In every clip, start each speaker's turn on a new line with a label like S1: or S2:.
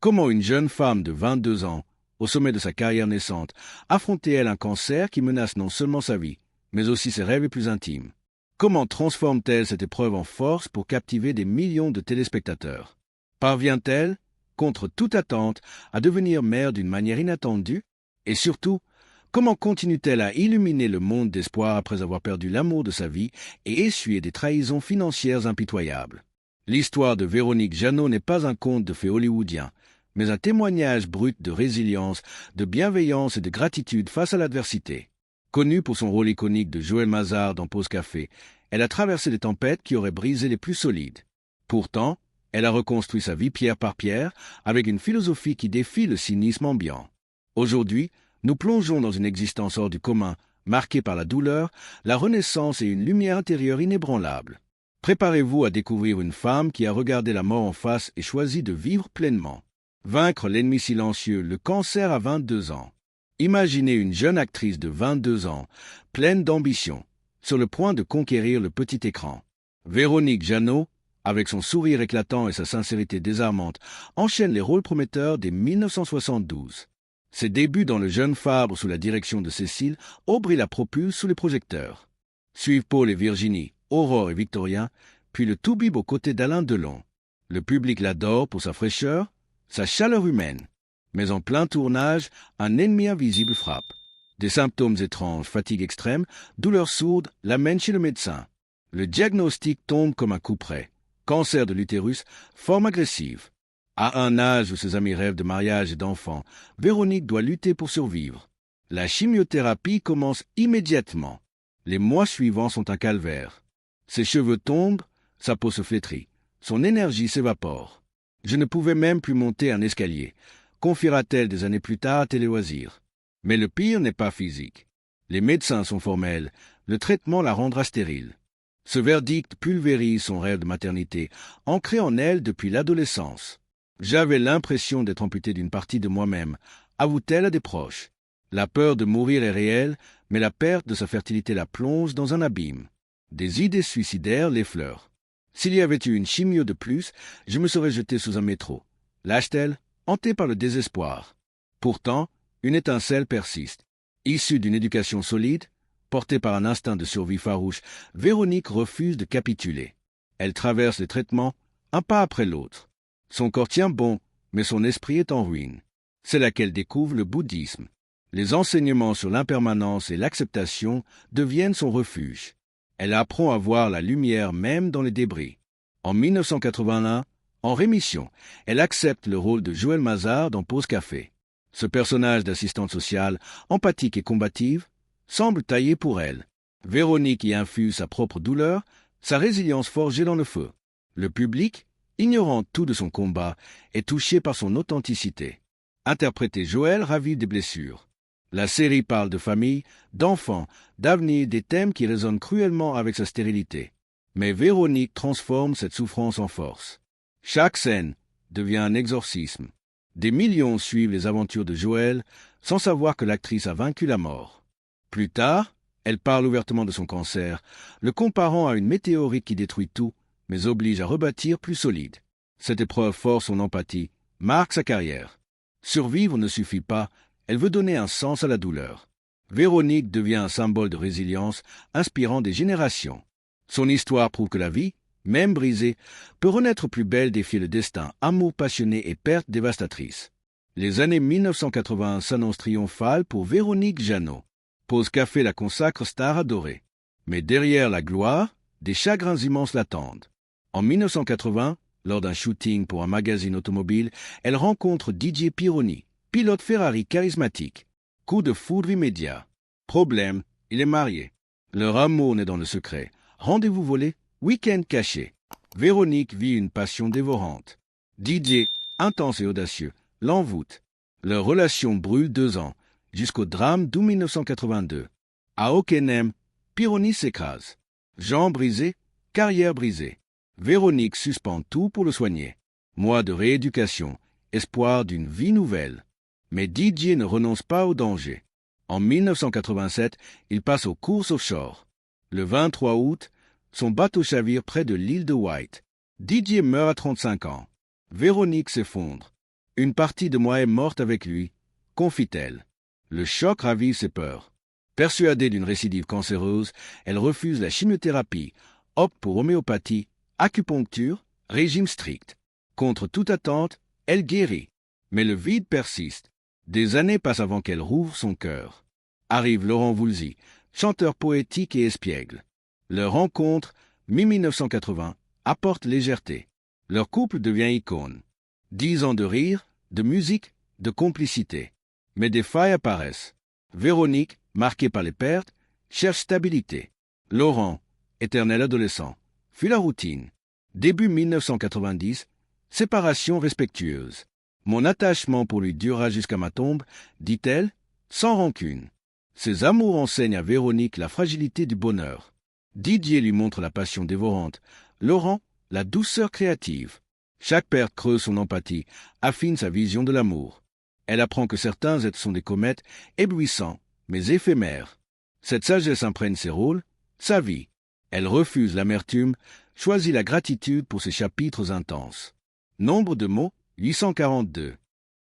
S1: Comment une jeune femme de 22 ans, au sommet de sa carrière naissante, affrontait-elle un cancer qui menace non seulement sa vie, mais aussi ses rêves les plus intimes? Comment transforme-t-elle cette épreuve en force pour captiver des millions de téléspectateurs? Parvient-elle, contre toute attente, à devenir mère d'une manière inattendue? Et surtout, comment continue-t-elle à illuminer le monde d'espoir après avoir perdu l'amour de sa vie et essuyé des trahisons financières impitoyables? L'histoire de Véronique Jeannot n'est pas un conte de fées hollywoodien, mais un témoignage brut de résilience, de bienveillance et de gratitude face à l'adversité. Connue pour son rôle iconique de Joël Mazar dans Pause Café, elle a traversé des tempêtes qui auraient brisé les plus solides. Pourtant, elle a reconstruit sa vie pierre par pierre avec une philosophie qui défie le cynisme ambiant. Aujourd'hui, nous plongeons dans une existence hors du commun, marquée par la douleur, la renaissance et une lumière intérieure inébranlable. Préparez-vous à découvrir une femme qui a regardé la mort en face et choisi de vivre pleinement. Vaincre l'ennemi silencieux, le cancer à 22 ans. Imaginez une jeune actrice de 22 ans, pleine d'ambition, sur le point de conquérir le petit écran. Véronique Jeannot, avec son sourire éclatant et sa sincérité désarmante, enchaîne les rôles prometteurs dès 1972. Ses débuts dans Le Jeune Fabre sous la direction de Cécile, Aubry la propulse sous les projecteurs. Suivent Paul et Virginie, Aurore et Victorien, puis le Toubib aux côtés d'Alain Delon. Le public l'adore pour sa fraîcheur, sa chaleur humaine. Mais en plein tournage, un ennemi invisible frappe. Des symptômes étranges, fatigue extrême, douleurs sourdes, l'amènent chez le médecin. Le diagnostic tombe comme un coup près. Cancer de l'utérus, forme agressive. À un âge où ses amis rêvent de mariage et d'enfants, Véronique doit lutter pour survivre. La chimiothérapie commence immédiatement. Les mois suivants sont un calvaire. Ses cheveux tombent, sa peau se flétrit, son énergie s'évapore. Je ne pouvais même plus monter un escalier, confiera-t-elle des années plus tard à Téléloisirs. Mais le pire n'est pas physique. Les médecins sont formels, le traitement la rendra stérile. Ce verdict pulvérise son rêve de maternité, ancré en elle depuis l'adolescence. J'avais l'impression d'être amputée d'une partie de moi-même, avoue-t-elle à des proches. La peur de mourir est réelle, mais la perte de sa fertilité la plonge dans un abîme. Des idées suicidaires l'effleurent. S'il y avait eu une chimio de plus, je me serais jeté sous un métro. Lâche-t-elle, hantée par le désespoir. Pourtant, une étincelle persiste. Issue d'une éducation solide, portée par un instinct de survie farouche, Véronique refuse de capituler. Elle traverse les traitements, un pas après l'autre. Son corps tient bon, mais son esprit est en ruine. C'est là qu'elle découvre le bouddhisme. Les enseignements sur l'impermanence et l'acceptation deviennent son refuge. Elle apprend à voir la lumière même dans les débris. En 1981, en rémission, elle accepte le rôle de Joël Mazar dans Pause Café. Ce personnage d'assistante sociale, empathique et combative, semble taillé pour elle. Véronique y infuse sa propre douleur, sa résilience forgée dans le feu. Le public, ignorant tout de son combat, est touché par son authenticité. Interpréter Joël ravive des blessures. La série parle de famille, d'enfants, d'avenir, des thèmes qui résonnent cruellement avec sa stérilité. Mais Véronique transforme cette souffrance en force. Chaque scène devient un exorcisme. Des millions suivent les aventures de Joël sans savoir que l'actrice a vaincu la mort. Plus tard, elle parle ouvertement de son cancer, le comparant à une météorite qui détruit tout, mais oblige à rebâtir plus solide. Cette épreuve force son empathie, marque sa carrière. Survivre ne suffit pas, elle veut donner un sens à la douleur. Véronique devient un symbole de résilience, inspirant des générations. Son histoire prouve que la vie, même brisée, peut renaître plus belle, défier le destin, amour passionné et perte dévastatrice. Les années 1980 s'annoncent triomphales pour Véronique Jeannot. Pause Café la consacre star adorée. Mais derrière la gloire, des chagrins immenses l'attendent. En 1980, lors d'un shooting pour un magazine automobile, elle rencontre Didier Pironi, pilote Ferrari charismatique. Coup de foudre immédiat. Problème, il est marié. Leur amour naît dans le secret. Rendez-vous volé, week-end caché. Véronique vit une passion dévorante. Didier, intense et audacieux, l'envoûte. Leur relation brûle 2 ans, jusqu'au drame d'août 1982. À Hockenheim, Pironi s'écrase. Jambes brisées, carrière brisée. Véronique suspend tout pour le soigner. Mois de rééducation, espoir d'une vie nouvelle. Mais Didier ne renonce pas au danger. En 1987, il passe aux courses offshore. Le 23 août, son bateau chavire près de l'île de White. Didier meurt à 35 ans. Véronique s'effondre. Une partie de moi est morte avec lui, confie-t-elle. Le choc ravive ses peurs. Persuadée d'une récidive cancéreuse, elle refuse la chimiothérapie, opte pour homéopathie, acupuncture, régime strict. Contre toute attente, elle guérit. Mais le vide persiste. Des années passent avant qu'elle rouvre son cœur. Arrive Laurent Voulzy, chanteur poétique et espiègle. Leur rencontre, mi-1980, apporte légèreté. Leur couple devient icône. 10 ans de rire, de musique, de complicité. Mais des failles apparaissent. Véronique, marquée par les pertes, cherche stabilité. Laurent, éternel adolescent, fuit la routine. Début 1990, séparation respectueuse. Mon attachement pour lui durera jusqu'à ma tombe, dit-elle, sans rancune. Ses amours enseignent à Véronique la fragilité du bonheur. Didier lui montre la passion dévorante. Laurent, la douceur créative. Chaque perte creuse son empathie, affine sa vision de l'amour. Elle apprend que certains êtres sont des comètes, éblouissants, mais éphémères. Cette sagesse imprègne ses rôles, sa vie. Elle refuse l'amertume, choisit la gratitude pour ses chapitres intenses. Nombre de mots, 842.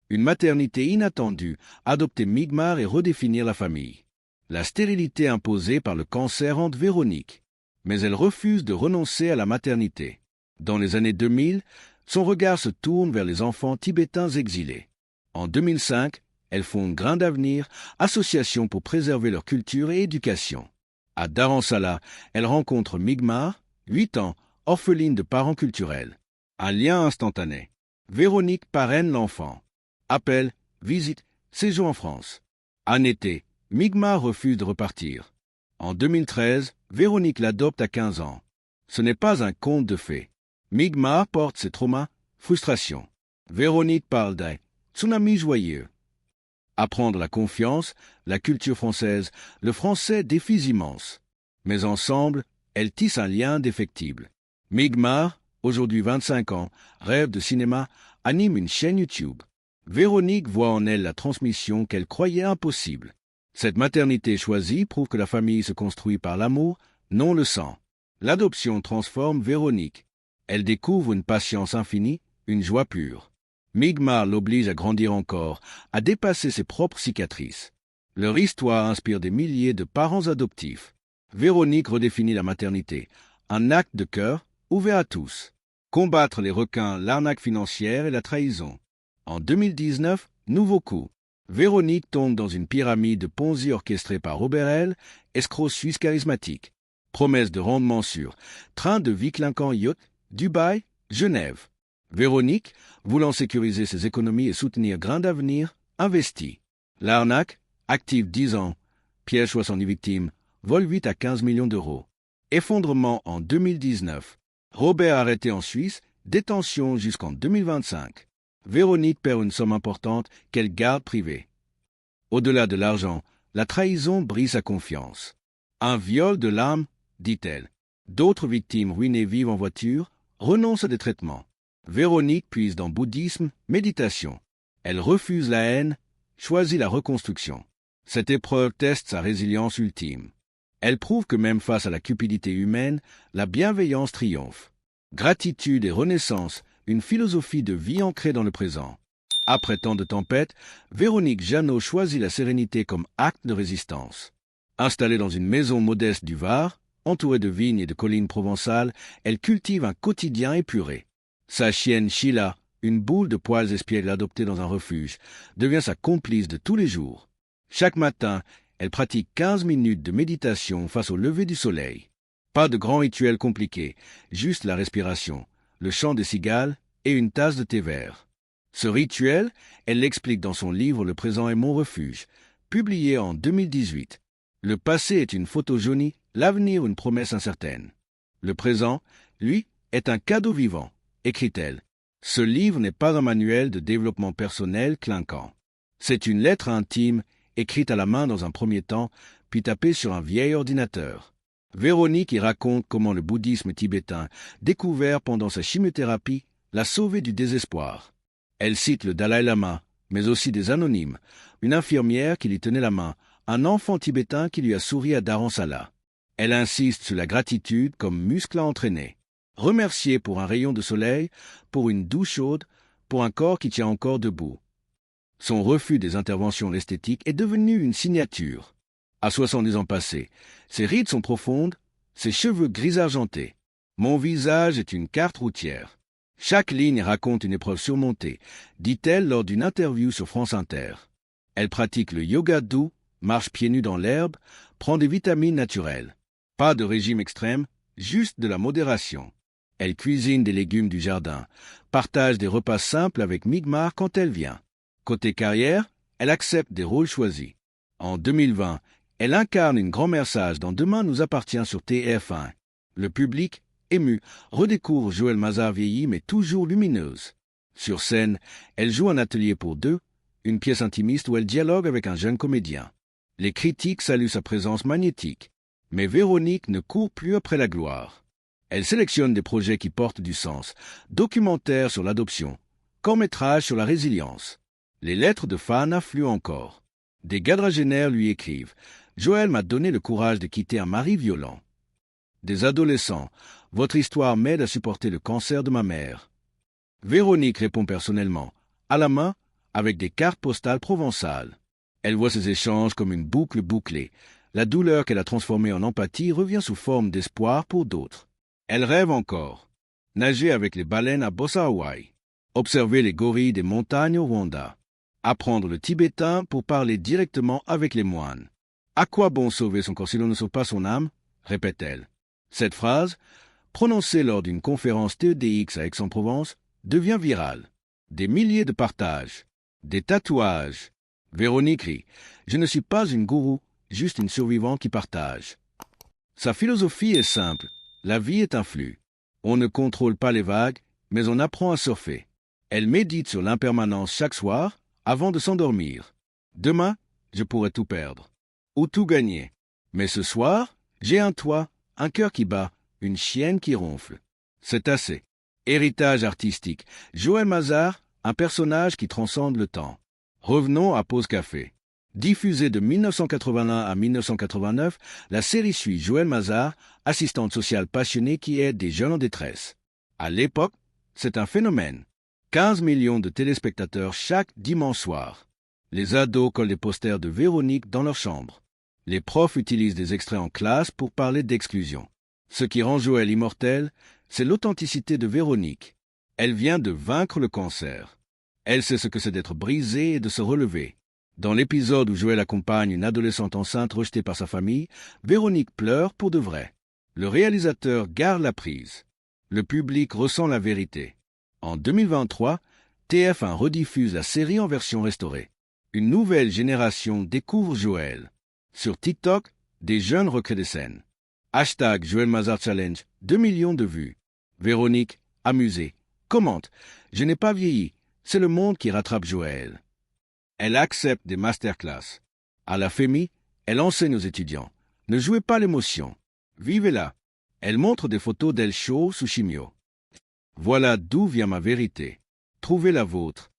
S1: Une maternité inattendue, adopter Migmar et redéfinir la famille. La stérilité imposée par le cancer hante Véronique. Mais elle refuse de renoncer à la maternité. Dans les années 2000, son regard se tourne vers les enfants tibétains exilés. En 2005, elle fonde Grain d'Avenir, association pour préserver leur culture et éducation. À Dharamsala, elle rencontre Migmar, 8 ans, orpheline de parents culturels. Un lien instantané. Véronique parraine l'enfant. Appel, visite, séjour en France. En été, Migmar refuse de repartir. En 2013, Véronique l'adopte à 15 ans. Ce n'est pas un conte de fées. Migmar porte ses traumas, frustrations. Véronique parle d'un tsunami joyeux. Apprendre la confiance, la culture française, le français défis immenses. Mais ensemble, elles tissent un lien indéfectible. Migmar, aujourd'hui 25 ans, rêve de cinéma, anime une chaîne YouTube. Véronique voit en elle la transmission qu'elle croyait impossible. Cette maternité choisie prouve que la famille se construit par l'amour, non le sang. L'adoption transforme Véronique. Elle découvre une patience infinie, une joie pure. Migmar l'oblige à grandir encore, à dépasser ses propres cicatrices. Leur histoire inspire des milliers de parents adoptifs. Véronique redéfinit la maternité, un acte de cœur ouvert à tous. Combattre les requins, l'arnaque financière et la trahison. En 2019, nouveau coup. Véronique tombe dans une pyramide de Ponzi orchestrée par Robert L., escroc suisse charismatique. Promesse de rendement sûr. Train de vie clinquant yacht, Dubaï, Genève. Véronique, voulant sécuriser ses économies et soutenir Grain d'Avenir, investit. L'arnaque, active 10 ans. Piège 70 victimes, vol 8 à 15 millions d'euros. Effondrement en 2019. Robert arrêté en Suisse, détention jusqu'en 2025. Véronique perd une somme importante qu'elle garde privée. Au-delà de l'argent, la trahison brise sa confiance. Un viol de l'âme, dit-elle. D'autres victimes ruinées vivent en voiture, renoncent à des traitements. Véronique puise dans bouddhisme, méditation. Elle refuse la haine, choisit la reconstruction. Cette épreuve teste sa résilience ultime. Elle prouve que même face à la cupidité humaine, la bienveillance triomphe. Gratitude et renaissance, une philosophie de vie ancrée dans le présent. Après tant de tempêtes, Véronique Jeannot choisit la sérénité comme acte de résistance. Installée dans une maison modeste du Var, entourée de vignes et de collines provençales, elle cultive un quotidien épuré. Sa chienne Sheila, une boule de poils espiègles adoptée dans un refuge, devient sa complice de tous les jours. Chaque matin, elle pratique 15 minutes de méditation face au lever du soleil. Pas de grands rituels compliqués, juste la respiration, le chant des cigales et une tasse de thé vert. Ce rituel, elle l'explique dans son livre Le présent est mon refuge, publié en 2018. Le passé est une photo jaunie, l'avenir une promesse incertaine. Le présent, lui, est un cadeau vivant, écrit-elle. Ce livre n'est pas un manuel de développement personnel clinquant. C'est une lettre intime, écrite à la main dans un premier temps, puis tapée sur un vieil ordinateur. Véronique y raconte comment le bouddhisme tibétain, découvert pendant sa chimiothérapie, l'a sauvée du désespoir. Elle cite le Dalai Lama, mais aussi des anonymes, une infirmière qui lui tenait la main, un enfant tibétain qui lui a souri à Dharamsala. Elle insiste sur la gratitude comme muscle à entraîner. Remercier pour un rayon de soleil, pour une douche chaude, pour un corps qui tient encore debout. Son refus des interventions esthétiques est devenu une signature. À 70 ans passés, ses rides sont profondes, ses cheveux gris argentés. Mon visage est une carte routière. Chaque ligne raconte une épreuve surmontée, dit-elle lors d'une interview sur France Inter. Elle pratique le yoga doux, marche pieds nus dans l'herbe, prend des vitamines naturelles. Pas de régime extrême, juste de la modération. Elle cuisine des légumes du jardin, partage des repas simples avec Migmar quand elle vient. Côté carrière, elle accepte des rôles choisis. En 2020, elle incarne une grand-mère sage dans Demain nous appartient sur TF1. Le public, ému, redécouvre Joëlle Mazar vieillie mais toujours lumineuse. Sur scène, elle joue un atelier pour deux, une pièce intimiste où elle dialogue avec un jeune comédien. Les critiques saluent sa présence magnétique. Mais Véronique ne court plus après la gloire. Elle sélectionne des projets qui portent du sens, documentaires sur l'adoption, courts-métrages sur la résilience. Les lettres de fans affluent encore. Des quadragénaires lui écrivent « Joëlle m'a donné le courage de quitter un mari violent ». Des adolescents « Votre histoire m'aide à supporter le cancer de ma mère ». Véronique répond personnellement, à la main, avec des cartes postales provençales. Elle voit ces échanges comme une boucle bouclée. La douleur qu'elle a transformée en empathie revient sous forme d'espoir pour d'autres. Elle rêve encore. Nager avec les baleines à Bossa Hawaï. Observer les gorilles des montagnes au Rwanda. Apprendre le tibétain pour parler directement avec les moines. À quoi bon sauver son corps si l'on ne sauve pas son âme? Répète-t-elle. Cette phrase, prononcée lors d'une conférence TEDx à Aix-en-Provence, devient virale. Des milliers de partages. Des tatouages. Véronique rit. Je ne suis pas une gourou, juste une survivante qui partage. Sa philosophie est simple. La vie est un flux. On ne contrôle pas les vagues, mais on apprend à surfer. Elle médite sur l'impermanence chaque soir, avant de s'endormir. Demain, je pourrais tout perdre. Ou tout gagner. Mais ce soir, j'ai un toit, un cœur qui bat, une chienne qui ronfle. C'est assez. Héritage artistique. Joëlle Mazar, un personnage qui transcende le temps. Revenons à Pause Café. Diffusée de 1981 à 1989, la série suit Joëlle Mazar, assistante sociale passionnée qui aide des jeunes en détresse. À l'époque, c'est un phénomène. 15 millions de téléspectateurs chaque dimanche soir. Les ados collent des posters de Véronique dans leur chambre. Les profs utilisent des extraits en classe pour parler d'exclusion. Ce qui rend Joëlle immortelle, c'est l'authenticité de Véronique. Elle vient de vaincre le cancer. Elle sait ce que c'est d'être brisée et de se relever. Dans l'épisode où Joëlle accompagne une adolescente enceinte rejetée par sa famille, Véronique pleure pour de vrai. Le réalisateur garde la prise. Le public ressent la vérité. En 2023, TF1 rediffuse la série en version restaurée. Une nouvelle génération découvre Joëlle. Sur TikTok, des jeunes recréent des scènes. Hashtag Joëlle Mazar Challenge, 2 millions de vues. Véronique, amusée, commente « Je n'ai pas vieilli, c'est le monde qui rattrape Joëlle ». Elle accepte des masterclass. À la FEMI, elle enseigne aux étudiants. Ne jouez pas l'émotion. Vivez-la. Elle montre des photos d'elle chaud sous chimio. Voilà d'où vient ma vérité. Trouvez la vôtre.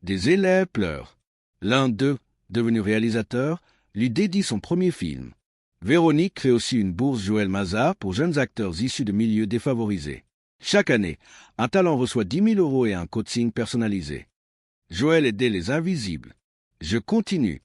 S1: Des élèves pleurent. L'un d'eux, devenu réalisateur, lui dédie son premier film. Véronique crée aussi une bourse Joëlle Mazar pour jeunes acteurs issus de milieux défavorisés. Chaque année, un talent reçoit 10 000 € et un coaching personnalisé. Joëlle aidait les invisibles. Je continue.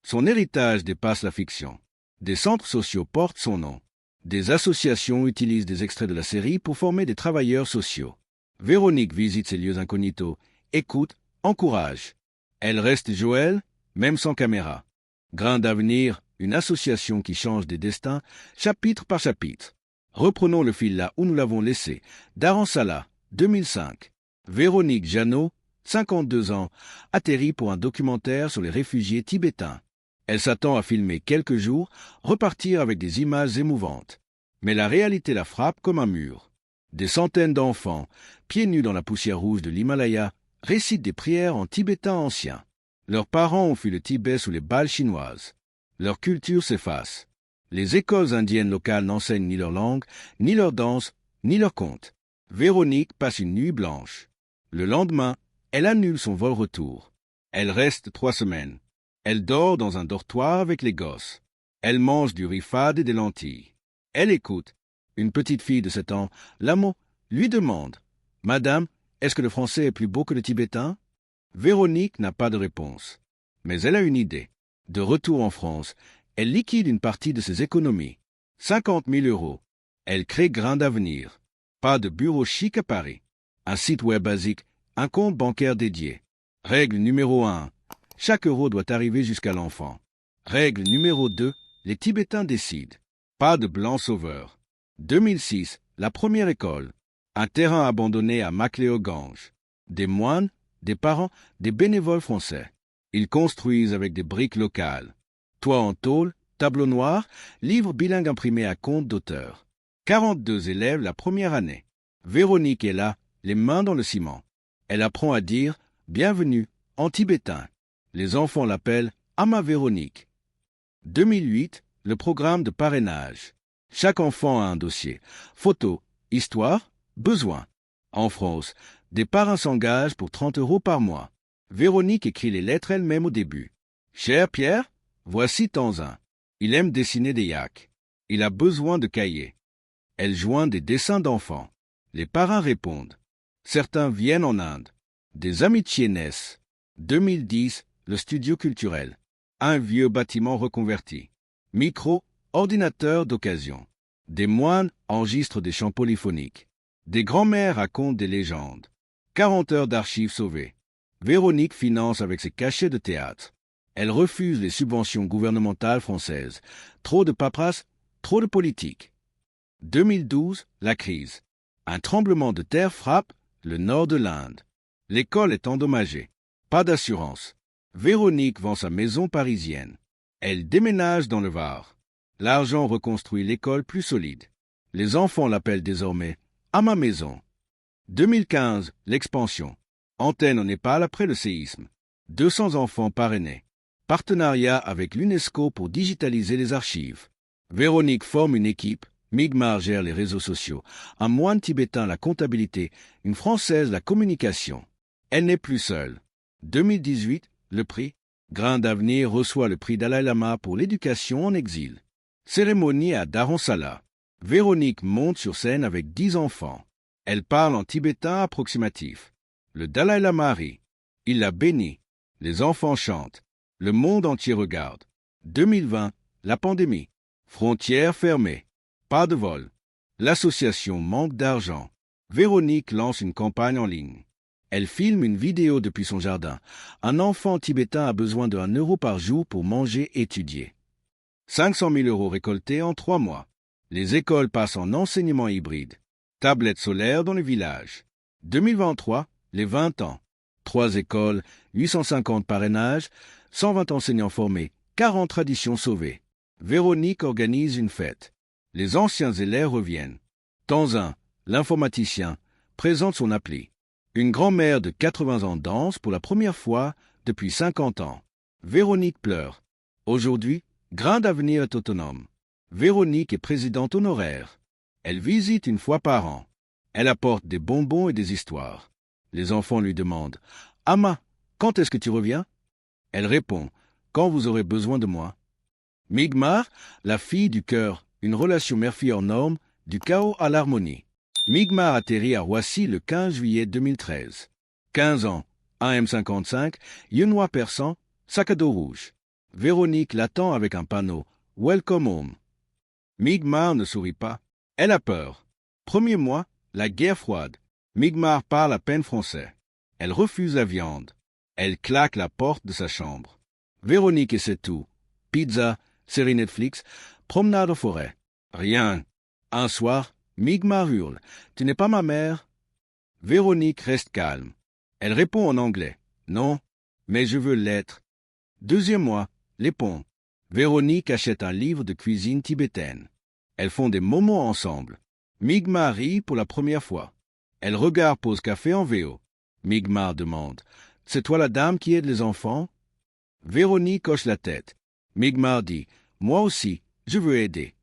S1: Son héritage dépasse la fiction. Des centres sociaux portent son nom. Des associations utilisent des extraits de la série pour former des travailleurs sociaux. Véronique visite ces lieux incognitos, écoute, encourage. Elle reste Joëlle, même sans caméra. Grain d'avenir, une association qui change des destins, chapitre par chapitre. Reprenons le fil là où nous l'avons laissé. Daran Salah, 2005. Véronique Jeannot, 52 ans, atterrit pour un documentaire sur les réfugiés tibétains. Elle s'attend à filmer quelques jours, repartir avec des images émouvantes. Mais la réalité la frappe comme un mur. Des centaines d'enfants, pieds nus dans la poussière rouge de l'Himalaya, récitent des prières en tibétain ancien. Leurs parents ont fui le Tibet sous les balles chinoises. Leur culture s'efface. Les écoles indiennes locales n'enseignent ni leur langue, ni leur danse, ni leurs contes. Véronique passe une nuit blanche. Le lendemain, elle annule son vol retour. Elle reste 3 semaines. Elle dort dans un dortoir avec les gosses. Elle mange du riz fade et des lentilles. Elle écoute. Une petite fille de 7 ans, Lamo, lui demande « Madame, Est-ce que le français est plus beau que le tibétain? Véronique n'a pas de réponse. Mais elle a une idée. De retour en France, elle liquide une partie de ses économies. 50 000 euros. Elle crée Grain d'Avenir. Pas de bureau chic à Paris. Un site web basique, un compte bancaire dédié. Règle numéro 1. Chaque euro doit arriver jusqu'à l'enfant. Règle numéro 2. Les Tibétains décident. Pas de blanc sauveur. 2006. La première école. Un terrain abandonné à Macléogange. Des moines, des parents, des bénévoles français. Ils construisent avec des briques locales. Toit en tôle, tableau noir, livre bilingue imprimé à compte d'auteur. 42 élèves la première année. Véronique est là, les mains dans le ciment. Elle apprend à dire « Bienvenue » en tibétain. Les enfants l'appellent « Ama Véronique ». 2008, le programme de parrainage. Chaque enfant a un dossier. Photo, histoire, besoin. En France, des parrains s'engagent pour 30 euros par mois. Véronique écrit les lettres elle-même au début. « Cher Pierre, voici Tanzin. Il aime dessiner des yaks. Il a besoin de cahiers. » Elle joint des dessins d'enfants. Les parrains répondent. Certains viennent en Inde. Des amitiés naissent. 2010, le studio culturel. Un vieux bâtiment reconverti. Micro, ordinateur d'occasion. Des moines enregistrent des chants polyphoniques. Des grands-mères racontent des légendes. 40 heures d'archives sauvées. Véronique finance avec ses cachets de théâtre. Elle refuse les subventions gouvernementales françaises. Trop de paperasse, trop de politique. 2012, la crise. Un tremblement de terre frappe le nord de l'Inde. L'école est endommagée. Pas d'assurance. Véronique vend sa maison parisienne. Elle déménage dans le Var. L'argent reconstruit l'école plus solide. Les enfants l'appellent désormais « à ma maison ». 2015, l'expansion. Antenne au Népal après le séisme. 200 enfants parrainés. Partenariat avec l'UNESCO pour digitaliser les archives. Véronique forme une équipe. Migmar gère les réseaux sociaux, un moine tibétain la comptabilité, une Française la communication. Elle n'est plus seule. 2018, le prix. Grain d'Avenir reçoit le prix Dalai Lama pour l'éducation en exil. Cérémonie à Dharamsala. Véronique monte sur scène avec 10 enfants. Elle parle en tibétain approximatif. Le Dalai Lama rit. Il la bénit. Les enfants chantent. Le monde entier regarde. 2020, la pandémie. Frontières fermées. Pas de vol. L'association manque d'argent. Véronique lance une campagne en ligne. Elle filme une vidéo depuis son jardin. Un enfant tibétain a besoin de 1 euro par jour pour manger et étudier. 500 000 euros récoltés en 3 mois. Les écoles passent en enseignement hybride. Tablettes solaires dans les villages. 2023, les 20 ans. 3 écoles, 850 parrainages, 120 enseignants formés, 40 traditions sauvées. Véronique organise une fête. Les anciens élèves reviennent. Tanzin, l'informaticien, présente son appli. Une grand-mère de 80 ans danse pour la première fois depuis 50 ans. Véronique pleure. Aujourd'hui, Grain d'Avenir est autonome. Véronique est présidente honoraire. Elle visite une fois par an. Elle apporte des bonbons et des histoires. Les enfants lui demandent « Ama, quand est-ce que tu reviens ?» Elle répond « Quand vous aurez besoin de moi ?» Migmar, la fille du cœur, une relation mère-fille hors norme, du chaos à l'harmonie. Migmar atterrit à Roissy le 15 juillet 2013. 15 ans, AM55, Yenois persan, sac à dos rouge. Véronique l'attend avec un panneau « Welcome home ». Migmar ne sourit pas. Elle a peur. Premier mois, la guerre froide. Migmar parle à peine français. Elle refuse la viande. Elle claque la porte de sa chambre. Véronique essaie tout. Pizza, série Netflix, promenade en forêt. Rien. Un soir, Migmar hurle « Tu n'es pas ma mère ?» Véronique reste calme. Elle répond en anglais « Non, mais je veux l'être. » Deuxième mois, les ponts. Véronique achète un livre de cuisine tibétaine. Elles font des momos ensemble. Migmar rit pour la première fois. Elle regarde Pause Café en VO. Migmar demande « C'est toi la dame qui aide les enfants ?» Véronique hoche la tête. Migmar dit « Moi aussi, je veux aider. »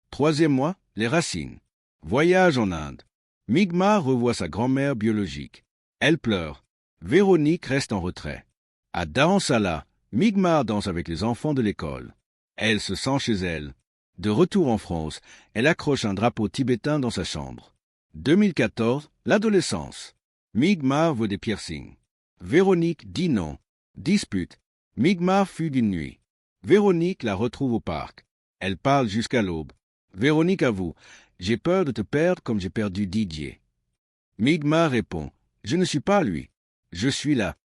S1: Troisième mois, les racines. Voyage en Inde. Migmar revoit sa grand-mère biologique. Elle pleure. Véronique reste en retrait. À Dharamsala, Migmar danse avec les enfants de l'école. Elle se sent chez elle. De retour en France, elle accroche un drapeau tibétain dans sa chambre. 2014, l'adolescence. Migmar veut des piercings. Véronique dit non. Dispute. Migmar fuit d'une nuit. Véronique la retrouve au parc. Elle parle jusqu'à l'aube. Véronique avoue. J'ai peur de te perdre comme j'ai perdu Didier. Migmar répond. Je ne suis pas lui. Je suis là.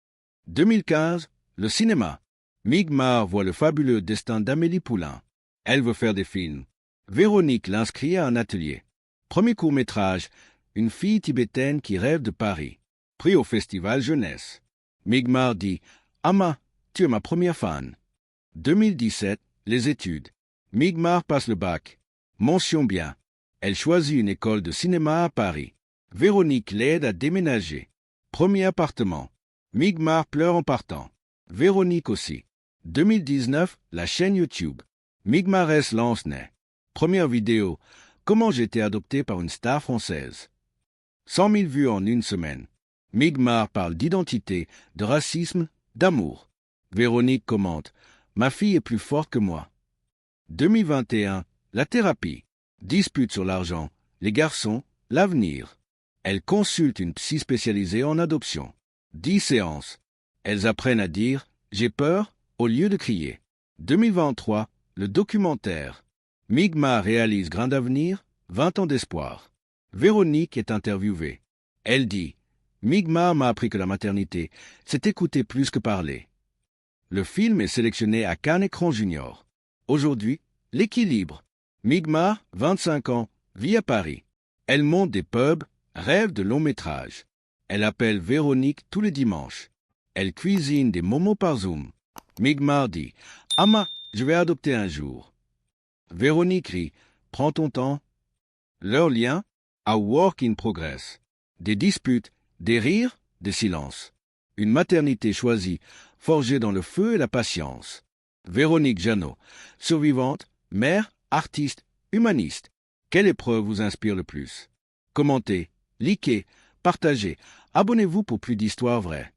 S1: 2015, le cinéma. Migmar voit le fabuleux destin d'Amélie Poulain. Elle veut faire des films. Véronique l'inscrit à un atelier. Premier court-métrage, une fille tibétaine qui rêve de Paris. Pris au festival jeunesse. Migmar dit « Amma, tu es ma première fan ». 2017, les études. Migmar passe le bac. Mention bien. Elle choisit une école de cinéma à Paris. Véronique l'aide à déménager. Premier appartement. Migmar pleure en partant. Véronique aussi. 2019, la chaîne YouTube. Migmarès lance-nez. Première vidéo. Comment j'ai été adopté par une star française. 100 000 vues en une semaine. Migmar parle d'identité, de racisme, d'amour. Véronique commente. Ma fille est plus forte que moi. 2021, la thérapie. Dispute sur l'argent, les garçons, l'avenir. Elles consultent une psy spécialisée en adoption. 10 séances. Elles apprennent à dire « j'ai peur » au lieu de crier. 2023, le documentaire. Migmar réalise Grain d'avenir, 20 ans d'espoir. Véronique est interviewée. Elle dit « Migmar m'a appris que la maternité, c'est écouter plus que parler ». Le film est sélectionné à Cannes Écran Junior. Aujourd'hui, l'équilibre. Migmar, 25 ans, vit à Paris. Elle monte des pubs, rêve de long métrage. Elle appelle Véronique tous les dimanches. Elle cuisine des momos par Zoom. Migmar dit « Amma, je vais adopter un jour ». Véronique rit « Prends ton temps ». Leur lien, a work in progress. Des disputes, des rires, des silences. Une maternité choisie, forgée dans le feu et la patience. Véronique Jeannot, survivante, mère, artiste, humaniste. Quelle épreuve vous inspire le plus? Commentez, likez, partagez, abonnez-vous pour plus d'histoires vraies.